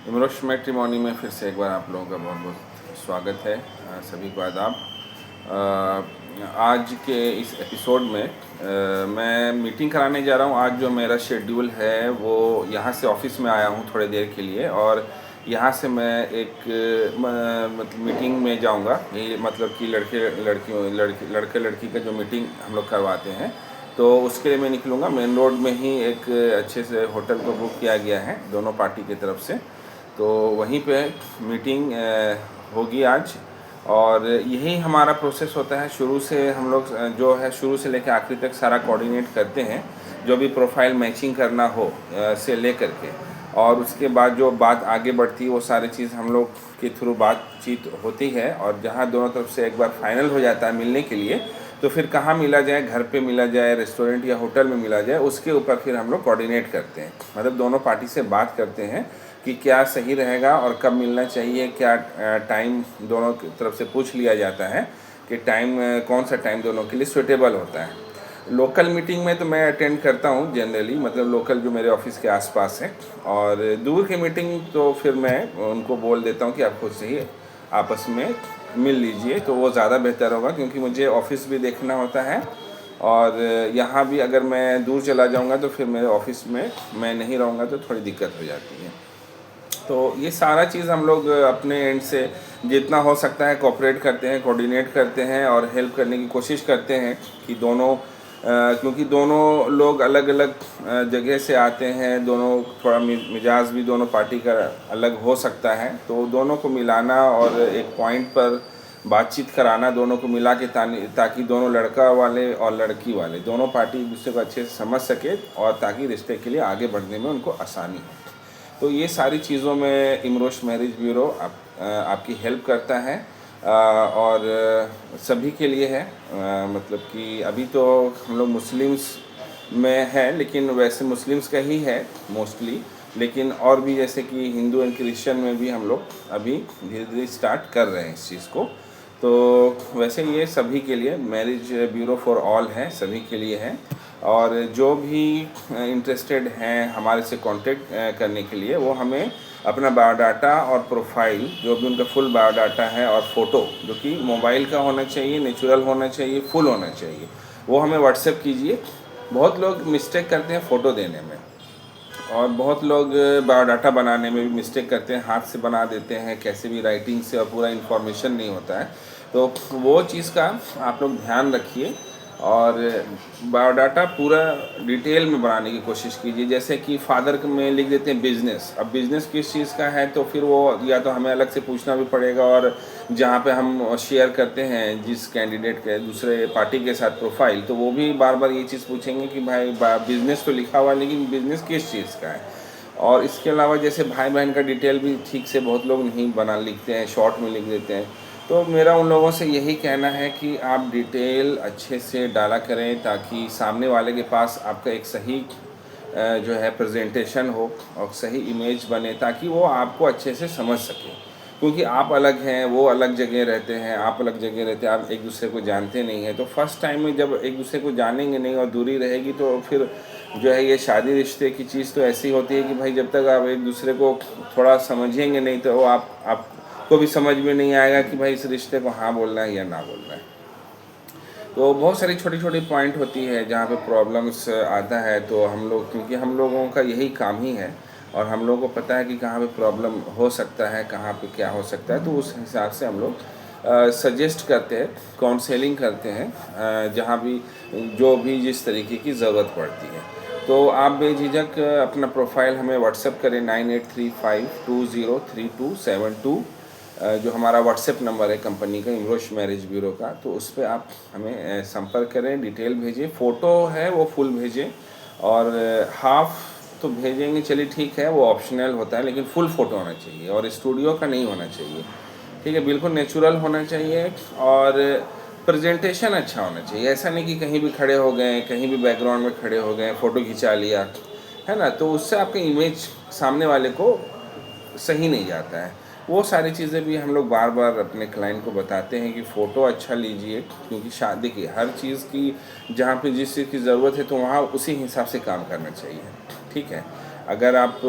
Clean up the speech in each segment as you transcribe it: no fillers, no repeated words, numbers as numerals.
इमरोश matrimony में फिर से एक बार आप लोगों का बहुत बहुत स्वागत है। सभी को आदाब। आज के इस एपिसोड में मैं मीटिंग कराने जा रहा हूँ। आज जो मेरा शेड्यूल है वो यहाँ से ऑफिस में आया हूँ थोड़ी देर के लिए, और यहाँ से मैं एक मतलब मीटिंग में जाऊँगा। ये मतलब कि लड़के लड़की का जो मीटिंग हम लोग करवाते हैं, तो उसके लिए मैं निकलूँगा। मेन रोड में ही एक अच्छे से होटल को बुक किया गया है दोनों पार्टी की तरफ से, तो वहीं पे मीटिंग होगी आज। और यही हमारा प्रोसेस होता है। शुरू से हम लोग जो है शुरू से लेकर आखिरी तक सारा कोऑर्डिनेट करते हैं, जो भी प्रोफाइल मैचिंग करना हो से ले करके, और उसके बाद जो बात आगे बढ़ती है वो सारी चीज़ हम लोग के थ्रू बातचीत होती है। और जहाँ दोनों तरफ से एक बार फाइनल हो जाता है मिलने के लिए, तो फिर कहाँ मिला जाए, घर पे मिला जाए, रेस्टोरेंट या होटल में मिला जाए, उसके ऊपर फिर हम लोग कोऑर्डिनेट करते हैं। मतलब दोनों पार्टी से बात करते हैं कि क्या सही रहेगा और कब मिलना चाहिए, क्या टाइम दोनों की तरफ से पूछ लिया जाता है कि टाइम कौन सा टाइम दोनों के लिए सूटेबल होता है। लोकल मीटिंग में तो मैं अटेंड करता हूँ जनरली, मतलब लोकल जो मेरे ऑफिस के आसपास है। और दूर की मीटिंग तो फिर मैं उनको बोल देता हूँ कि आप खुद से ही आपस में मिल लीजिए, तो वो ज़्यादा बेहतर होगा, क्योंकि मुझे ऑफिस भी देखना होता है। और यहाँ भी अगर मैं दूर चला जाऊँगा तो फिर मेरे ऑफिस में मैं नहीं रहूँगा तो थोड़ी दिक्कत हो जाती है। तो ये सारा चीज़ हम लोग अपने एंड से जितना हो सकता है कोऑपरेट करते हैं, कोऑर्डिनेट करते हैं और हेल्प करने की कोशिश करते हैं कि दोनों क्योंकि दोनों लोग अलग अलग जगह से आते हैं, दोनों थोड़ा मिजाज भी दोनों पार्टी का अलग हो सकता है, तो दोनों को मिलाना और एक पॉइंट पर बातचीत कराना, दोनों को मिला के ताकि दोनों लड़का वाले और लड़की वाले दोनों पार्टी एक दूसरे को अच्छे से समझ सके, और ताकि रिश्ते के लिए आगे बढ़ने में उनको आसानी हो। तो ये सारी चीज़ों में इमरोश मैरिज ब्यूरो आपकी हेल्प करता है, और सभी के लिए है। मतलब कि अभी तो हम लोग मुस्लिम्स में है, लेकिन वैसे मुस्लिम्स का ही है मोस्टली, लेकिन और भी जैसे कि हिंदू एंड क्रिश्चियन में भी हम लोग अभी धीरे धीरे स्टार्ट कर रहे हैं इस चीज़ को। तो वैसे ये सभी के लिए मैरिज ब्यूरो फॉर ऑल है, सभी के लिए है। और जो भी इंटरेस्टेड हैं हमारे से कांटेक्ट करने के लिए, वो हमें अपना बायोडाटा और प्रोफाइल, जो भी उनका फुल बायोडाटा है और फ़ोटो, जो कि मोबाइल का होना चाहिए, नेचुरल होना चाहिए, फुल होना चाहिए, वो हमें व्हाट्सएप कीजिए। बहुत लोग मिस्टेक करते हैं फ़ोटो देने में, और बहुत लोग बायोडाटा बनाने में भी मिस्टेक करते हैं, हाथ से बना देते हैं कैसे भी, राइटिंग से, और पूरा इन्फॉर्मेशन नहीं होता है। तो वो चीज़ का आप लोग ध्यान रखिए, और बायोडाटा पूरा डिटेल में बनाने की कोशिश कीजिए। जैसे कि फादर में लिख देते हैं बिज़नेस, अब बिज़नेस किस चीज़ का है, तो फिर वो या तो हमें अलग से पूछना भी पड़ेगा, और जहाँ पे हम शेयर करते हैं जिस कैंडिडेट के दूसरे पार्टी के साथ प्रोफाइल, तो वो भी बार बार ये चीज़ पूछेंगे कि भाई बिज़नेस तो लिखा हुआ है, लेकिन बिज़नेस किस चीज़ का है। और इसके अलावा जैसे भाई बहन का डिटेल भी ठीक से बहुत लोग नहीं बना लिखते हैं, शॉर्ट में लिख देते हैं। तो मेरा उन लोगों से यही कहना है कि आप डिटेल अच्छे से डाला करें, ताकि सामने वाले के पास आपका एक सही जो है प्रेजेंटेशन हो और सही इमेज बने, ताकि वो आपको अच्छे से समझ सके। क्योंकि आप अलग हैं, वो अलग जगह रहते हैं, आप अलग जगह रहते हैं, आप एक दूसरे को जानते नहीं हैं। तो फर्स्ट टाइम में जब एक दूसरे को जानेंगे नहीं और दूरी रहेगी, तो फिर जो है ये शादी रिश्ते की चीज़ तो ऐसी होती है कि भाई जब तक आप एक दूसरे को थोड़ा समझेंगे नहीं, तो वो आपको भी समझ में नहीं आएगा कि भाई इस रिश्ते को हाँ बोलना है या ना बोलना है। तो बहुत सारी छोटी छोटी पॉइंट होती है जहाँ पे प्रॉब्लम्स आता है, तो हम लोग, क्योंकि हम लोगों का यही काम ही है, और हम लोगों को पता है कि कहाँ पे प्रॉब्लम हो सकता है, कहाँ पे क्या हो सकता है, तो उस हिसाब से हम लोग सजेस्ट करते हैं, काउंसलिंग करते हैं, जहाँ भी जो भी जिस तरीके की ज़रूरत पड़ती है। तो आप बेझिझक अपना प्रोफाइल हमें व्हाट्सएप करें 9835203272, जो हमारा व्हाट्सएप नंबर है कंपनी का, इमरोश मैरिज ब्यूरो का। तो उस पर आप हमें संपर्क करें, डिटेल भेजिए, फ़ोटो है वो फुल भेजें, और हाफ तो भेजेंगे चलिए ठीक है, वो ऑप्शनल होता है, लेकिन फुल फ़ोटो होना चाहिए, और स्टूडियो का नहीं होना चाहिए, ठीक है, बिल्कुल नेचुरल होना चाहिए। और प्रेजेंटेशन अच्छा होना चाहिए, ऐसा नहीं कि कहीं भी खड़े हो गए, कहीं भी बैकग्राउंड में खड़े हो गए, फ़ोटो खिंचा लिया, है ना, तो उससे आपका इमेज सामने वाले को सही नहीं जाता है। वो सारी चीज़ें भी हम लोग बार बार अपने क्लाइंट को बताते हैं कि फ़ोटो अच्छा लीजिए, क्योंकि शादी की हर चीज़ की जहाँ पे जिस चीज़ की ज़रूरत है, तो वहाँ उसी हिसाब से काम करना चाहिए, ठीक है। अगर आप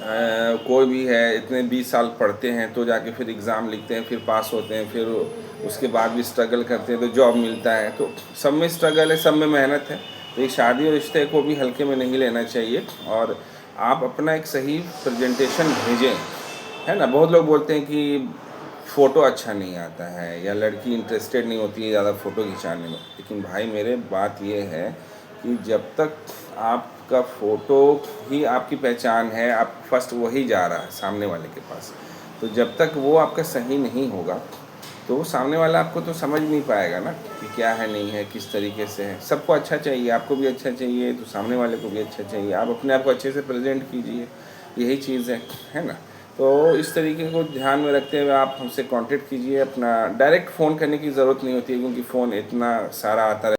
कोई भी है इतने 20 साल पढ़ते हैं तो जाके फिर एग्ज़ाम लिखते हैं, फिर पास होते हैं, फिर उसके बाद भी स्ट्रगल करते हैं तो जॉब मिलता है। तो सब में स्ट्रगल है, सब में मेहनत है। तो एक शादी और रिश्ते को भी हल्के में नहीं लेना चाहिए और आप अपना एक सही प्रेजेंटेशन भेजें, है ना। बहुत लोग बोलते हैं कि फ़ोटो अच्छा नहीं आता है या लड़की इंटरेस्टेड नहीं होती है ज़्यादा फ़ोटो खिंचाने में। लेकिन भाई मेरे बात ये है कि जब तक आपका फ़ोटो ही आपकी पहचान है, आप फर्स्ट वही जा रहा है सामने वाले के पास, तो जब तक वो आपका सही नहीं होगा तो सामने वाला आपको तो समझ नहीं पाएगा ना कि क्या है नहीं है, किस तरीके से है। सबको अच्छा चाहिए, आपको भी अच्छा चाहिए तो सामने वाले को भी अच्छा चाहिए। आप अपने आप को अच्छे से प्रेजेंट कीजिए, यही चीज़ है ना। तो इस तरीके को ध्यान में रखते हुए आप हमसे कांटेक्ट कीजिए। अपना डायरेक्ट फ़ोन करने की ज़रूरत नहीं होती है क्योंकि फ़ोन इतना सारा आता है।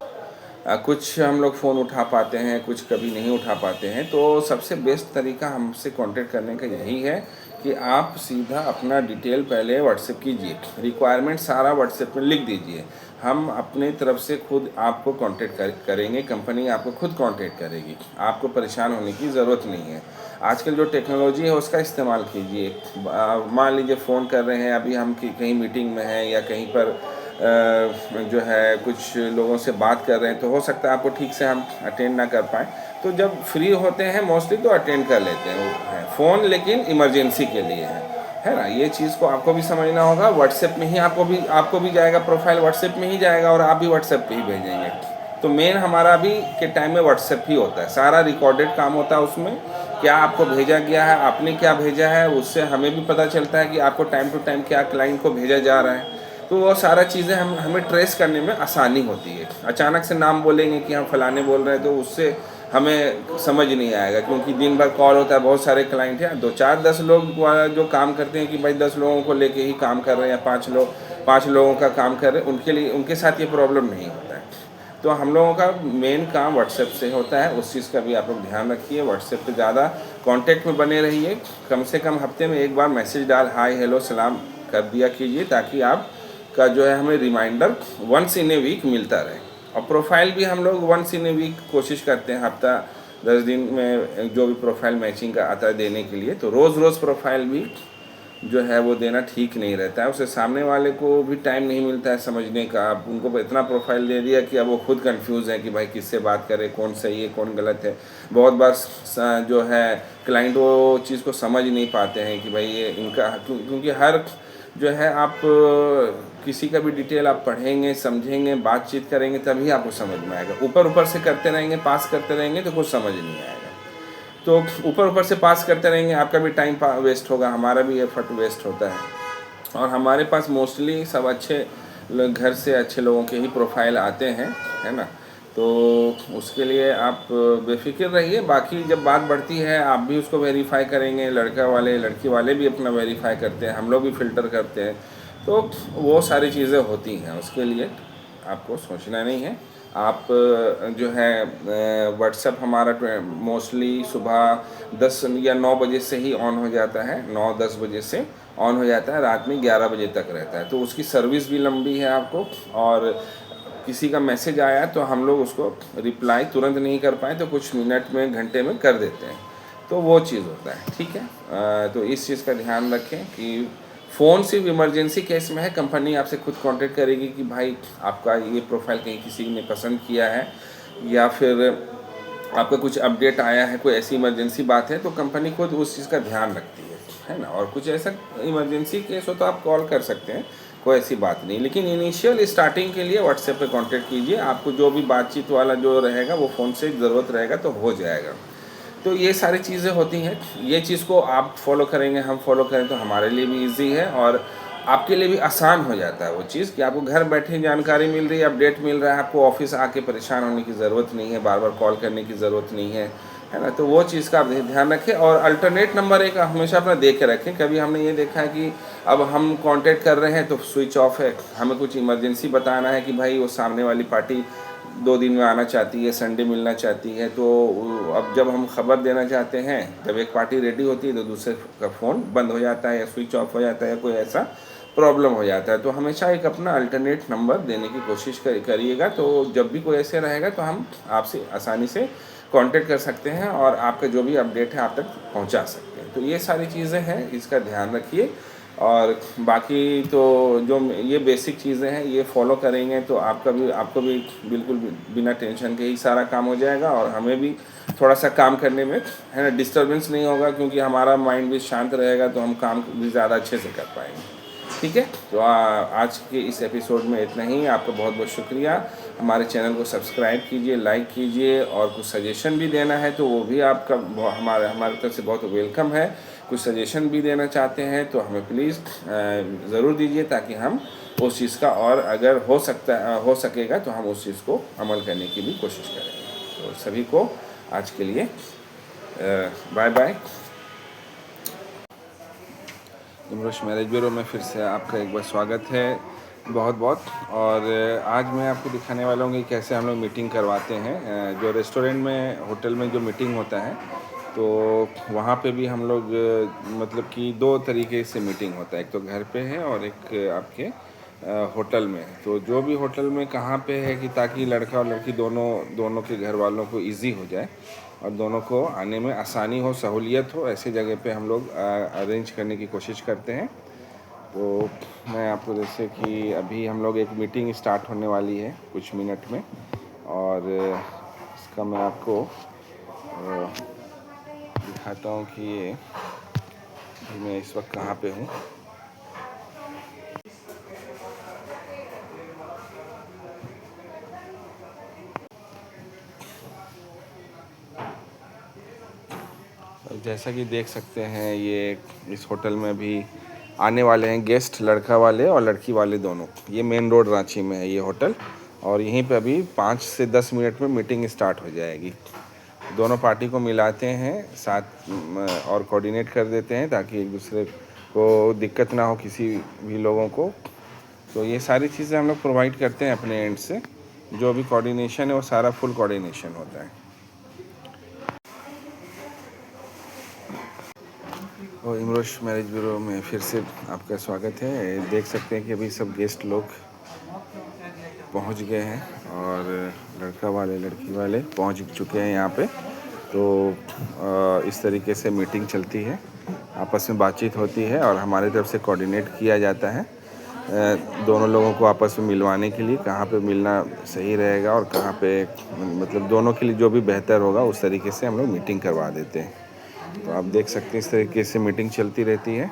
कुछ हम लोग फ़ोन उठा पाते हैं, कुछ कभी नहीं उठा पाते हैं। तो सबसे बेस्ट तरीका हमसे कांटेक्ट करने का यही है कि आप सीधा अपना डिटेल पहले व्हाट्सएप कीजिए, रिक्वायरमेंट सारा व्हाट्सएप में लिख दीजिए। हम अपने तरफ से खुद आपको कांटेक्ट करेंगे, कंपनी आपको खुद कांटेक्ट करेगी। आपको परेशान होने की ज़रूरत नहीं है। आजकल जो टेक्नोलॉजी है उसका इस्तेमाल कीजिए। मान लीजिए फ़ोन कर रहे हैं, अभी हम कहीं मीटिंग में हैं या कहीं पर जो है कुछ लोगों से बात कर रहे हैं, तो हो सकता है आपको ठीक से हम अटेंड ना कर पाएँ। तो जब फ्री होते हैं मोस्टली तो अटेंड कर लेते हैं फ़ोन, लेकिन इमरजेंसी के लिए है ना। ये चीज़ को आपको भी समझना होगा। व्हाट्सएप में ही आपको भी जाएगा, प्रोफाइल व्हाट्सएप में ही जाएगा और आप भी व्हाट्सएप पे ही भेजेंगे। तो मेन हमारा अभी के टाइम में व्हाट्सएप ही होता है, सारा रिकॉर्डेड काम होता है उसमें। क्या आपको भेजा गया है, आपने क्या भेजा है, उससे हमें भी पता चलता है कि आपको टाइम टू टाइम क्या क्लाइंट को भेजा जा रहा है। तो वो सारा चीज़ें हमें ट्रेस करने में आसानी होती है। अचानक से नाम बोलेंगे कि हम फलाने बोल रहे हैं तो उससे हमें समझ नहीं आएगा, क्योंकि दिन भर कॉल होता है, बहुत सारे क्लाइंट हैं, 2 4 10 लोग जो काम करते हैं कि भाई 10 लोगों को लेके ही काम कर रहे हैं या 5 लोगों का काम कर रहे हैं, उनके लिए उनके साथ ये प्रॉब्लम नहीं होता है। तो हम लोगों का मेन काम व्हाट्सएप से होता है, उस चीज़ का भी आप लोग ध्यान रखिए। व्हाट्सएप पे ज़्यादा कांटेक्ट में बने रहिए। कम से कम हफ्ते में एक बार मैसेज डाल हाय हेलो सलाम कर दिया कीजिए, ताकि आप का जो है हमें reminder once in a week मिलता रहे। और प्रोफाइल भी हम लोग वंस इन ए वीक कोशिश करते हैं, हफ्ता 10 दिन में जो भी प्रोफाइल मैचिंग का आता है देने के लिए। तो रोज़ प्रोफाइल भी जो है वो देना ठीक नहीं रहता है, उसे सामने वाले को भी टाइम नहीं मिलता है समझने का। आप उनको इतना प्रोफाइल दे दिया कि अब वो खुद कंफ्यूज है कि भाई किससे बात करें, कौन सही है कौन गलत है। बहुत बार जो है क्लाइंट वो चीज़ को समझ नहीं पाते हैं कि भाई ये इनका, क्योंकि हर जो है आप किसी का भी डिटेल आप पढ़ेंगे, समझेंगे, बातचीत करेंगे तभी आपको समझ में आएगा। ऊपर से करते रहेंगे, पास करते रहेंगे तो कुछ समझ नहीं आएगा। तो ऊपर से पास करते रहेंगे, आपका भी टाइम वेस्ट होगा, हमारा भी एफर्ट वेस्ट होता है। और हमारे पास मोस्टली सब अच्छे घर से अच्छे लोगों के ही प्रोफाइल आते हैं, है ना। तो उसके लिए आप बेफिक्र रहिए। बाकी जब बात बढ़ती है आप भी उसको वेरीफाई करेंगे, लड़का वाले लड़की वाले भी अपना वेरीफाई करते हैं, हम लोग भी फ़िल्टर करते हैं। तो वो सारी चीज़ें होती हैं, उसके लिए आपको सोचना नहीं है। आप जो है व्हाट्सएप हमारा मोस्टली सुबह 10 या 9 बजे से ही ऑन हो जाता है, 9-10 बजे से ऑन हो जाता है, रात में 11 बजे तक रहता है। तो उसकी सर्विस भी लंबी है आपको। और किसी का मैसेज आया तो हम लोग उसको रिप्लाई तुरंत नहीं कर पाए तो कुछ मिनट में घंटे में कर देते हैं। तो वो चीज़ होता है, ठीक है। तो इस चीज़ का ध्यान रखें कि फ़ोन सिर्फ इमरजेंसी केस में है। कंपनी आपसे खुद कांटेक्ट करेगी कि भाई आपका ये प्रोफाइल कहीं किसी ने पसंद किया है या फिर आपका कुछ अपडेट आया है, कोई ऐसी इमरजेंसी बात है, तो कंपनी खुद उस चीज़ का ध्यान रखती है ना। और कुछ ऐसा इमरजेंसी केस हो तो आप कॉल कर सकते हैं, कोई ऐसी बात नहीं। लेकिन इनिशियल स्टार्टिंग के लिए व्हाट्सएप पे कांटेक्ट कीजिए। आपको जो भी बातचीत वाला जो रहेगा वो फ़ोन से ज़रूरत रहेगा तो हो जाएगा। तो ये सारी चीज़ें होती हैं। ये चीज़ को आप फॉलो करेंगे, हम फॉलो करें तो हमारे लिए भी ईजी है और आपके लिए भी आसान हो जाता है वो चीज़ कि आपको घर बैठे जानकारी मिल रही है, अपडेट मिल रहा है। आपको ऑफिस आके परेशान होने की ज़रूरत नहीं है, बार बार कॉल करने की ज़रूरत नहीं है ना। तो वो चीज़ का आप ध्यान रखें और अल्टरनेट नंबर एक हमेशा अपना दे के रखें। कभी हमने ये देखा है कि अब हम कांटेक्ट कर रहे हैं तो स्विच ऑफ है, हमें कुछ इमरजेंसी बताना है कि भाई वो सामने वाली पार्टी 2 दिन में आना चाहती है, संडे मिलना चाहती है। तो अब जब हम खबर देना चाहते हैं, जब एक पार्टी रेडी होती है तो दूसरे का फ़ोन बंद हो जाता है या स्विच ऑफ हो जाता है या कोई ऐसा प्रॉब्लम हो जाता है। तो हमेशा एक अपना अल्टरनेट नंबर देने की कोशिश करिएगा। तो जब भी कोई ऐसे रहेगा तो हम आपसे आसानी से कांटेक्ट कर सकते हैं और आपका जो भी अपडेट है आप तक पहुंचा सकते हैं। तो ये सारी चीज़ें हैं, इसका ध्यान रखिए। और बाकी तो जो ये बेसिक चीज़ें हैं ये फॉलो करेंगे तो आपको भी बिल्कुल बिना टेंशन के ही सारा काम हो जाएगा, और हमें भी थोड़ा सा काम करने में है ना डिस्टर्बेंस नहीं होगा, क्योंकि हमारा माइंड भी शांत रहेगा तो हम काम भी ज़्यादा अच्छे से कर पाएंगे। ठीक है, तो आज के इस एपिसोड में इतना ही। आपका बहुत बहुत शुक्रिया। हमारे चैनल को सब्सक्राइब कीजिए, लाइक कीजिए, और कुछ सजेशन भी देना है तो वो भी आपका हमारे तरफ से बहुत वेलकम है। कुछ सजेशन भी देना चाहते हैं तो हमें प्लीज़ ज़रूर दीजिए, ताकि हम उस चीज़ का और अगर हो सकेगा तो हम उस चीज़ को अमल करने की भी कोशिश करेंगे। तो सभी को आज के लिए बाय बाय। इमरोश मैरिज ब्यूरो में फिर से आपका एक बार स्वागत है, बहुत बहुत। और आज मैं आपको दिखाने वाला हूँ कि कैसे हम लोग मीटिंग करवाते हैं। जो रेस्टोरेंट में, होटल में जो मीटिंग होता है तो वहाँ पे भी हम लोग मतलब कि 2 तरीके से मीटिंग होता है। एक तो घर पे है और एक आपके होटल में। तो जो भी होटल में कहाँ पे है कि ताकि लड़का और लड़की दोनों के घर वालों को इजी हो जाए और दोनों को आने में आसानी हो, सहूलियत हो, ऐसी जगह पे हम लोग अरेंज करने की कोशिश करते हैं। तो मैं आपको, जैसे कि अभी हम लोग एक मीटिंग स्टार्ट होने वाली है कुछ मिनट में, और इसका मैं आपको दिखाता हूँ कि ये मैं इस वक्त कहाँ पे हूँ। जैसा कि देख सकते हैं, ये इस होटल में भी आने वाले हैं गेस्ट, लड़का वाले और लड़की वाले दोनों। ये मेन रोड रांची में है ये होटल, और यहीं पे अभी 5 से 10 मिनट में मीटिंग स्टार्ट हो जाएगी। दोनों पार्टी को मिलाते हैं साथ और कोऑर्डिनेट कर देते हैं, ताकि एक दूसरे को दिक्कत ना हो किसी भी लोगों को। तो ये सारी चीज़ें हम लोग प्रोवाइड करते हैं अपने एंड से। जो भी कोऑर्डिनेशन है वो सारा फुल कोऑर्डिनेशन होता है। और इमरोश मैरिज ब्यूरो में फिर से आपका स्वागत है। देख सकते हैं कि अभी सब गेस्ट लोग पहुंच गए हैं, और लड़का वाले लड़की वाले पहुंच चुके हैं यहाँ पे। तो इस तरीके से मीटिंग चलती है, आपस में बातचीत होती है, और हमारी तरफ से कोऑर्डिनेट किया जाता है दोनों लोगों को आपस में मिलवाने के लिए, कहाँ पे मिलना सही रहेगा और कहाँ पे मतलब दोनों के लिए जो भी बेहतर होगा उस तरीके से हम लोग मीटिंग करवा देते हैं। तो आप देख सकते हैं इस तरीके से मीटिंग चलती रहती है।